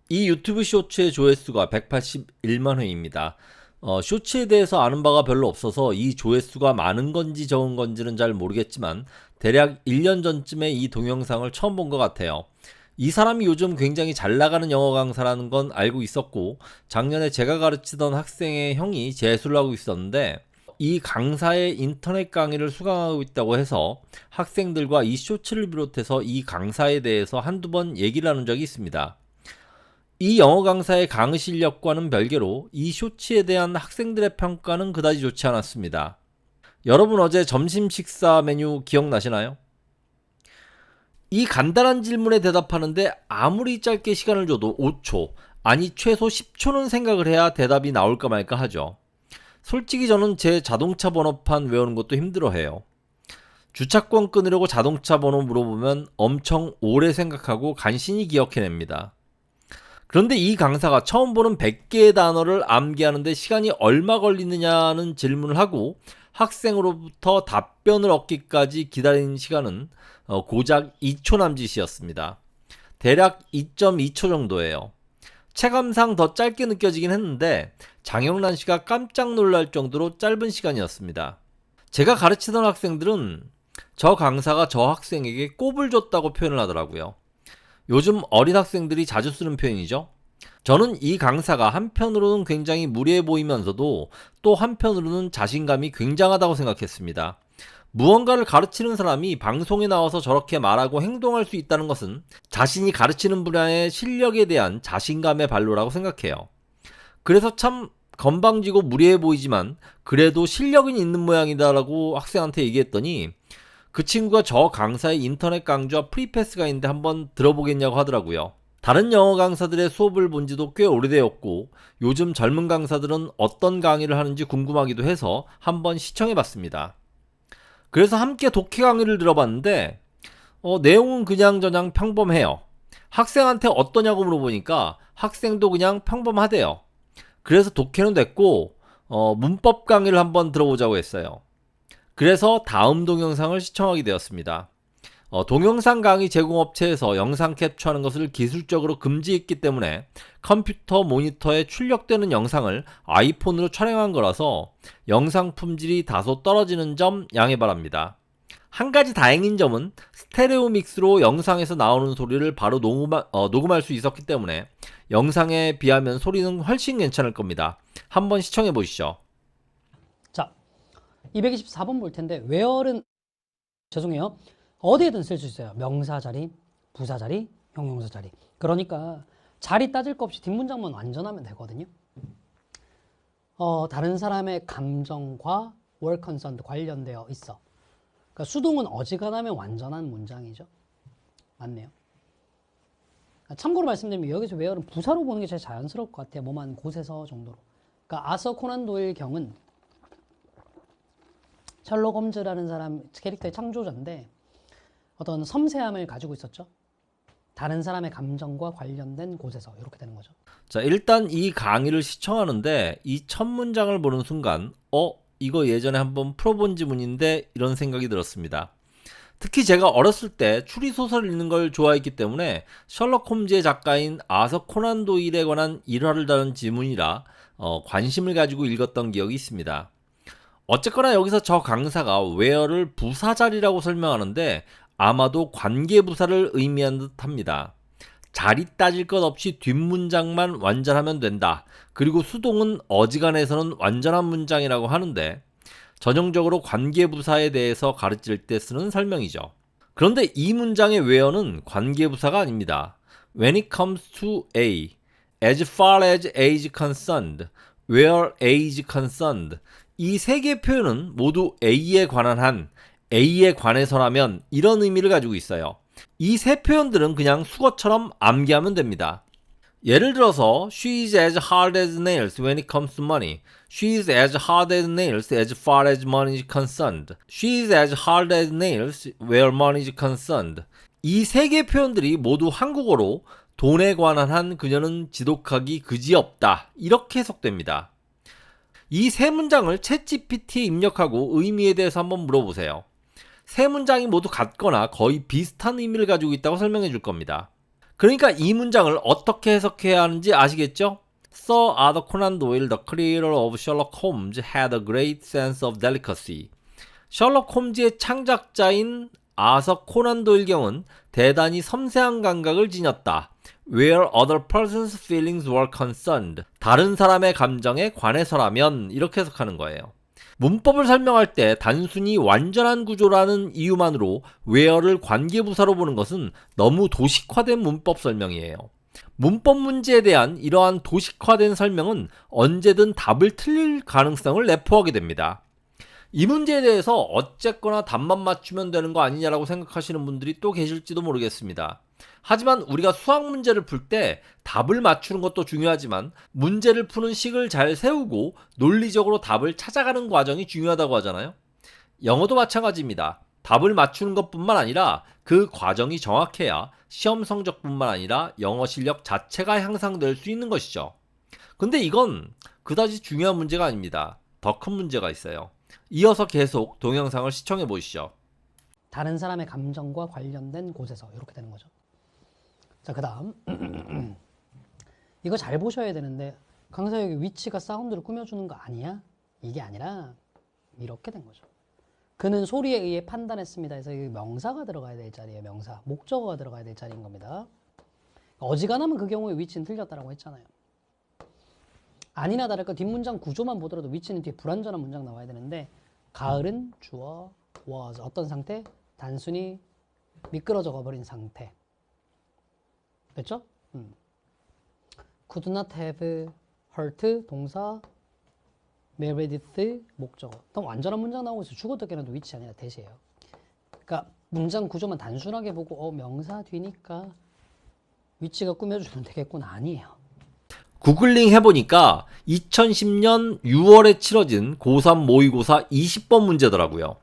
이 유튜브 쇼츠의 조회수가 181만 회입니다. 쇼츠에 대해서 아는 바가 별로 없어서 이 조회수가 많은 건지 적은 건지는 잘 모르겠지만 대략 1년 전쯤에 이 동영상을 처음 본 것 같아요. 이 사람이 요즘 굉장히 잘 나가는 영어 강사라는 건 알고 있었고, 작년에 제가 가르치던 학생의 형이 재수를 하고 있었는데 이 강사의 인터넷 강의를 수강하고 있다고 해서 학생들과 이 쇼츠를 비롯해서 이 강사에 대해서 한두 번 얘기를 나눈 적이 있습니다. 이 영어 강사의 강의 실력과는 별개로 이 쇼츠에 대한 학생들의 평가는 그다지 좋지 않았습니다. 여러분 어제 점심 식사 메뉴 기억나시나요? 이 간단한 질문에 대답하는데 아무리 짧게 시간을 줘도 5초, 아니 최소 10초는 생각을 해야 대답이 나올까 말까 하죠. 솔직히 저는 제 자동차 번호판 외우는 것도 힘들어해요. 주차권 끊으려고 자동차 번호 물어보면 엄청 오래 생각하고 간신히 기억해냅니다. 그런데 이 강사가 처음 보는 100개의 단어를 암기하는데 시간이 얼마 걸리느냐는 질문을 하고 학생으로부터 답변을 얻기까지 기다린 시간은 고작 2초 남짓이었습니다. 대략 2.2초 정도예요. 체감상 더 짧게 느껴지긴 했는데 장영란 씨가 깜짝 놀랄 정도로 짧은 시간이었습니다. 제가 가르치던 학생들은 저 강사가 저 학생에게 꼽을 줬다고 표현을 하더라고요. 요즘 어린 학생들이 자주 쓰는 표현이죠. 저는 이 강사가 한편으로는 굉장히 무례해 보이면서도 또 한편으로는 자신감이 굉장하다고 생각했습니다. 무언가를 가르치는 사람이 방송에 나와서 저렇게 말하고 행동할 수 있다는 것은 자신이 가르치는 분야의 실력에 대한 자신감의 발로라고 생각해요. 그래서 참 건방지고 무례해 보이지만 그래도 실력은 있는 모양이다라고 학생한테 얘기했더니 그 친구가 저 강사의 인터넷 강좌 프리패스가 있는데 한번 들어보겠냐고 하더라고요. 다른 영어 강사들의 수업을 본 지도 꽤 오래되었고 요즘 젊은 강사들은 어떤 강의를 하는지 궁금하기도 해서 한번 시청해봤습니다. 그래서 함께 독해 강의를 들어봤는데 내용은 그냥저냥 평범해요. 학생한테 어떠냐고 물어보니까 학생도 그냥 평범하대요. 그래서 독해는 됐고 문법 강의를 한번 들어보자고 했어요. 그래서 다음 동영상을 시청하게 되었습니다. 동영상 강의 제공업체에서 영상 캡처하는 것을 기술적으로 금지했기 때문에 컴퓨터 모니터에 출력되는 영상을 아이폰으로 촬영한 거라서 영상 품질이 다소 떨어지는 점 양해 바랍니다. 한 가지 다행인 점은 스테레오 믹스로 영상에서 나오는 소리를 바로 녹음할 수 있었기 때문에 영상에 비하면 소리는 훨씬 괜찮을 겁니다. 한번 시청해 보시죠. 자, 224번 볼 텐데 where은 죄송해요. 어디에든 쓸 수 있어요. 명사 자리, 부사 자리, 형용사 자리. 그러니까 자리 따질 거 없이 뒷문장만 완전하면 되거든요. 다른 사람의 감정과 were concerned 관련되어 있어. 그러니까 수동은 어지간하면 완전한 문장이죠. 맞네요. 참고로 말씀드리면 여기서 where은 부사로 보는 게 제일 자연스러울 것 같아요. 뭐만 곳에서 정도로. 그러니까 아서 코난 도일 경은 셜록 홈즈라는 사람 캐릭터의 창조자인데 어떤 섬세함을 가지고 있었죠. 다른 사람의 감정과 관련된 곳에서 이렇게 되는 거죠. 자, 일단 이 강의를 시청하는데 이 첫 문장을 보는 순간 이거 예전에 한번 풀어본 지문인데 이런 생각이 들었습니다. 특히 제가 어렸을 때 추리소설을 읽는 걸 좋아했기 때문에 셜록 홈즈의 작가인 아서 코난 도일에 관한 일화를 다룬 지문이라 관심을 가지고 읽었던 기억이 있습니다. 어쨌거나 여기서 저 강사가 where를 부사 자리라고 설명하는데 아마도 관계부사를 의미한 듯합니다. 자리 따질 것 없이 뒷문장만 완전하면 된다. 그리고 수동은 어지간해서는 완전한 문장이라고 하는데 전형적으로 관계부사에 대해서 가르칠 때 쓰는 설명이죠. 그런데 이 문장의 where는 관계부사가 아닙니다. When it comes to A, as far as A is concerned, where A is concerned 이 세 개의 표현은 모두 A에 관한 한, A에 관해서라면 이런 의미를 가지고 있어요. 이 세 표현들은 그냥 수거처럼 암기하면 됩니다. 예를 들어서 She is as hard as nails when it comes to money. She is as hard as nails as far as money is concerned. She is as hard as nails where money is concerned. 이 세 개의 표현들이 모두 한국어로 돈에 관한 한 그녀는 지독하기 그지없다. 이렇게 해석됩니다. 이 세 문장을 챗GPT에 입력하고 의미에 대해서 한번 물어보세요. 세 문장이 모두 같거나 거의 비슷한 의미를 가지고 있다고 설명해 줄 겁니다. 그러니까 이 문장을 어떻게 해석해야 하는지 아시겠죠? Sir Arthur Conan Doyle, the creator of Sherlock Holmes, had a great sense of delicacy. 셜록 홈즈의 창작자인 아서 코난 도일 경은 대단히 섬세한 감각을 지녔다. Where other person's feelings were concerned. 다른 사람의 감정에 관해서라면 이렇게 해석하는 거예요. 문법을 설명할 때 단순히 완전한 구조라는 이유만으로 where를 관계부사로 보는 것은 너무 도식화된 문법 설명이에요. 문법 문제에 대한 이러한 도식화된 설명은 언제든 답을 틀릴 가능성을 내포하게 됩니다. 이 문제에 대해서 어쨌거나 답만 맞추면 되는 거 아니냐라고 생각하시는 분들이 또 계실지도 모르겠습니다. 하지만 우리가 수학 문제를 풀 때 답을 맞추는 것도 중요하지만 문제를 푸는 식을 잘 세우고 논리적으로 답을 찾아가는 과정이 중요하다고 하잖아요. 영어도 마찬가지입니다. 답을 맞추는 것뿐만 아니라 그 과정이 정확해야 시험 성적뿐만 아니라 영어 실력 자체가 향상될 수 있는 것이죠. 근데 이건 그다지 중요한 문제가 아닙니다. 더 큰 문제가 있어요. 이어서 계속 동영상을 시청해 보시죠. 다른 사람의 감정과 관련된 곳에서 이렇게 되는 거죠. 자, 그 다음 이거 잘 보셔야 되는데 강사 여기 위치가 사운드를 꾸며주는 거 아니야? 이게 아니라 이렇게 된 거죠. 그는 소리에 의해 판단했습니다. 그래서 여기 명사가 들어가야 될 자리에 명사, 목적어가 들어가야 될 자리인 겁니다. 어지간하면 그 경우에 위치는 틀렸다라고 했잖아요. 아니나 다를까 뒷문장 구조만 보더라도 위치는 뒤에 불완전한 문장 나와야 되는데 가을은 주어 was 어떤 상태? 단순히 미끄러져 버린 상태. 됐죠? Could not have hurt 동사 Meredith 목적어. 또 완전한 문장 나오고 있어. 주어 뜯기는 위치 아니라 대시예요. 그러니까 문장 구조만 단순하게 보고 명사 뒤니까 위치가 꾸며주면 되겠구나 아니에요. 구글링 해보니까 2010년 6월에 치러진 고3 모의고사 20번 문제더라고요.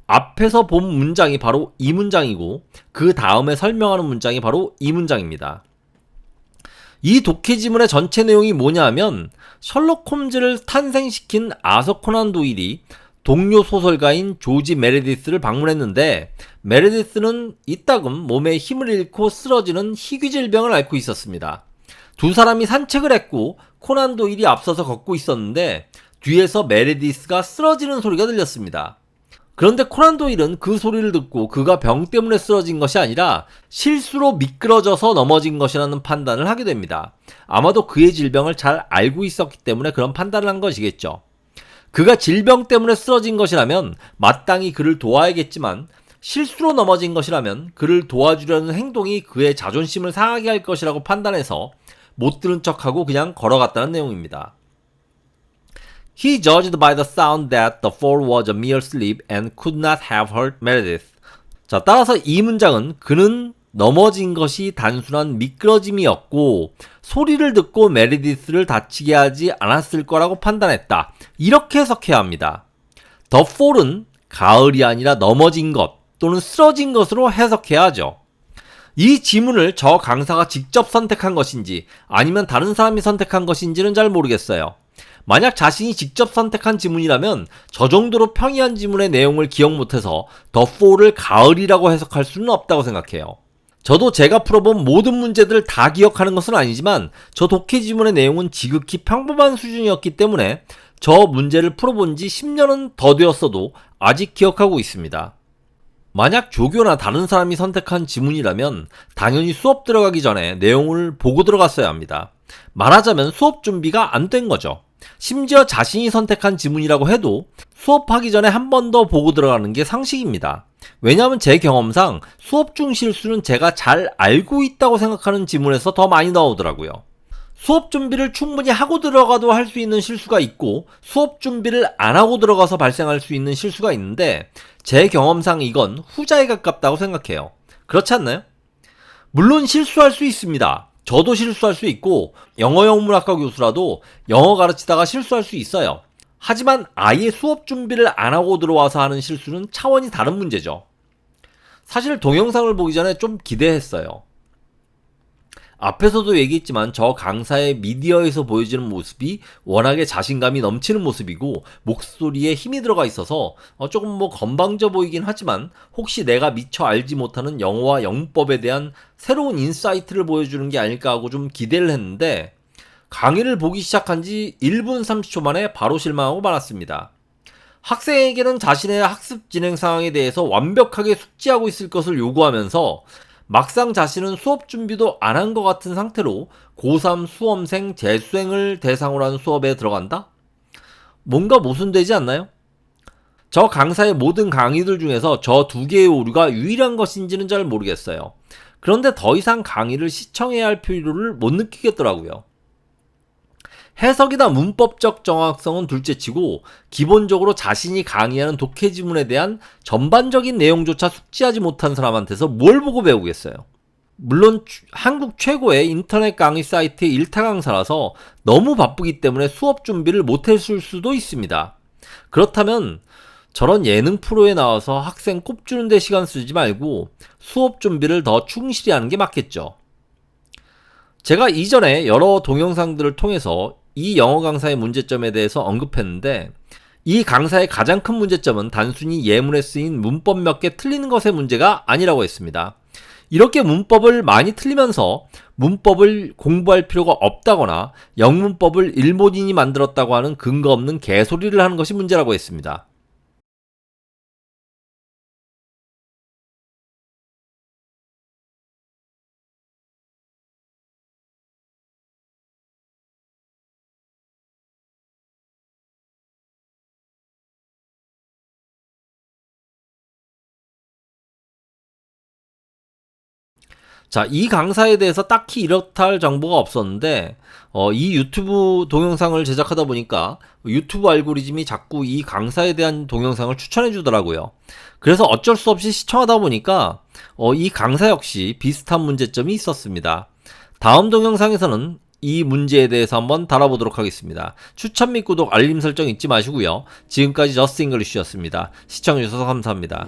앞에서 본 문장이 바로 이 문장이고 그 다음에 설명하는 문장이 바로 이 문장입니다. 이 독해 지문의 전체 내용이 뭐냐 하면 셜록 홈즈를 탄생시킨 아서 코난 도일이 동료 소설가인 조지 메레디스를 방문했는데 메레디스는 이따금 몸에 힘을 잃고 쓰러지는 희귀 질병을 앓고 있었습니다. 두 사람이 산책을 했고 코난 도일이 앞서서 걷고 있었는데 뒤에서 메레디스가 쓰러지는 소리가 들렸습니다. 그런데 코난 도일은 그 소리를 듣고 그가 병 때문에 쓰러진 것이 아니라 실수로 미끄러져서 넘어진 것이라는 판단을 하게 됩니다. 아마도 그의 질병을 잘 알고 있었기 때문에 그런 판단을 한 것이겠죠. 그가 질병 때문에 쓰러진 것이라면 마땅히 그를 도와야겠지만 실수로 넘어진 것이라면 그를 도와주려는 행동이 그의 자존심을 상하게 할 것이라고 판단해서 못 들은 척하고 그냥 걸어갔다는 내용입니다. He judged by the sound that the fall was a mere slip and could not have hurt Meredith. 자, 따라서 이 문장은 그는 넘어진 것이 단순한 미끄러짐이었고 소리를 듣고 메리디스를 다치게 하지 않았을 거라고 판단했다. 이렇게 해석해야 합니다. The fall은 가을이 아니라 넘어진 것 또는 쓰러진 것으로 해석해야 하죠. 이 지문을 저 강사가 직접 선택한 것인지 아니면 다른 사람이 선택한 것인지는 잘 모르겠어요. 만약 자신이 직접 선택한 지문이라면 저 정도로 평이한 지문의 내용을 기억 못해서 The Fall을 가을이라고 해석할 수는 없다고 생각해요. 저도 제가 풀어본 모든 문제들을 다 기억하는 것은 아니지만 저 독해 지문의 내용은 지극히 평범한 수준이었기 때문에 저 문제를 풀어본 지 10년은 더 되었어도 아직 기억하고 있습니다. 만약 조교나 다른 사람이 선택한 지문이라면 당연히 수업 들어가기 전에 내용을 보고 들어갔어야 합니다. 말하자면 수업 준비가 안 된 거죠. 심지어 자신이 선택한 지문이라고 해도 수업하기 전에 한 번 더 보고 들어가는 게 상식입니다. 왜냐하면 제 경험상 수업 중 실수는 제가 잘 알고 있다고 생각하는 지문에서 더 많이 나오더라고요. 수업 준비를 충분히 하고 들어가도 할 수 있는 실수가 있고 수업 준비를 안 하고 들어가서 발생할 수 있는 실수가 있는데 제 경험상 이건 후자에 가깝다고 생각해요. 그렇지 않나요? 물론 실수할 수 있습니다. 저도 실수할 수 있고 영어 영문학과 교수라도 영어 가르치다가 실수할 수 있어요. 하지만 아예 수업 준비를 안 하고 들어와서 하는 실수는 차원이 다른 문제죠. 사실 동영상을 보기 전에 좀 기대했어요. 앞에서도 얘기했지만 저 강사의 미디어에서 보여지는 모습이 워낙에 자신감이 넘치는 모습이고 목소리에 힘이 들어가 있어서 조금 뭐 건방져 보이긴 하지만 혹시 내가 미처 알지 못하는 영어와 영문법에 대한 새로운 인사이트를 보여주는 게 아닐까 하고 좀 기대를 했는데 강의를 보기 시작한 지 1분 30초 만에 바로 실망하고 말았습니다. 학생에게는 자신의 학습 진행 상황에 대해서 완벽하게 숙지하고 있을 것을 요구하면서 막상 자신은 수업 준비도 안 한 것 같은 상태로 고3 수험생 재수생을 대상으로 한 수업에 들어간다? 뭔가 모순되지 않나요? 저 강사의 모든 강의들 중에서 저 두 개의 오류가 유일한 것인지는 잘 모르겠어요. 그런데 더 이상 강의를 시청해야 할 필요를 못 느끼겠더라고요. 해석이나 문법적 정확성은 둘째치고 기본적으로 자신이 강의하는 독해 지문에 대한 전반적인 내용조차 숙지하지 못한 사람한테서 뭘 보고 배우겠어요. 물론 한국 최고의 인터넷 강의 사이트의 일타 강사라서 너무 바쁘기 때문에 수업 준비를 못했을 수도 있습니다. 그렇다면 저런 예능 프로에 나와서 학생 꼽주는 데 시간 쓰지 말고 수업 준비를 더 충실히 하는 게 맞겠죠. 제가 이전에 여러 동영상들을 통해서 이 영어 강사의 문제점에 대해서 언급했는데 이 강사의 가장 큰 문제점은 단순히 예문에 쓰인 문법 몇 개 틀리는 것의 문제가 아니라고 했습니다. 이렇게 문법을 많이 틀리면서 문법을 공부할 필요가 없다거나 영문법을 일본인이 만들었다고 하는 근거 없는 개소리를 하는 것이 문제라고 했습니다. 자, 이 강사에 대해서 딱히 이렇다 할 정보가 없었는데 이 유튜브 동영상을 제작하다 보니까 유튜브 알고리즘이 자꾸 이 강사에 대한 동영상을 추천해 주더라고요. 그래서 어쩔 수 없이 시청하다 보니까 이 강사 역시 비슷한 문제점이 있었습니다. 다음 동영상에서는 이 문제에 대해서 한번 다뤄보도록 하겠습니다. 추천 및 구독, 알림 설정 잊지 마시고요. 지금까지 저스트 잉글리쉬였습니다. 시청해주셔서 감사합니다.